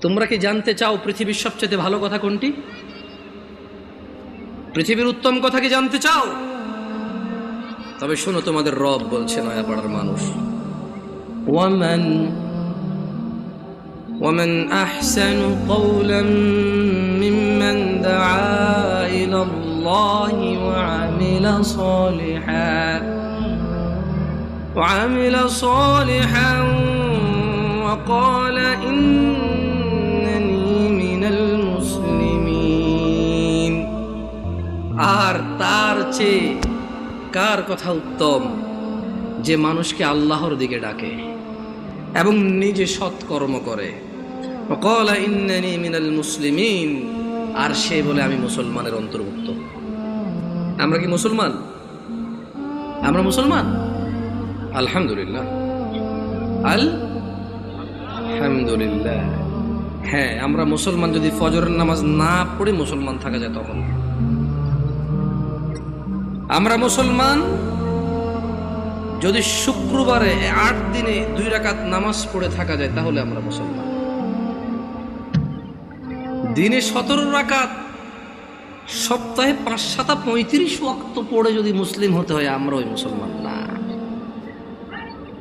তোমরা কি জানতে চাও পৃথিবীর সবচেয়ে ভালো কথা কোনটি? পৃথিবীর উত্তম কথা কি জানতে চাও? তবে শোনো, তোমাদের রব বলছে, নয়াপাড়ার মানুষ, ওয়ামান আহসানু কওলাম মিম্মান দাআ ইলাল্লাহি ওয়া আমিলা সালিহান ওয়া ক্বালা ইন্নানী মিনাল মুসলিমিন। আর তার চেয়ে কার কথা উত্তম যে মানুষকে আল্লাহর দিকে ডাকে এবং নিজে সৎকর্ম করে। ক্বালা ইন্নানী মিনাল মুসলিমিন, আর সে বলে আমি মুসলমানের অন্তর্ভুক্ত। আমরা কি মুসলমান? আমরা মুসলমান? আলহামদুলিল্লাহ, আলহামদুলিল্লাহ। হ্যাঁ, আমরা মুসলমান। যদি ফজরের নামাজ না পড়ে মুসলমান থাকা যায় তখন আমরা মুসলমান। যদি শুক্রবারে 8 দিনে 2 রাকাত নামাজ পড়ে থাকা যায় তাহলে আমরা মুসলমান। দিনে 17 রাকাত, সপ্তাহে 5-7 35 ওয়াক্ত পড়ে যদি মুসলিম হতে হয়, আমরা ওই মুসলমান না।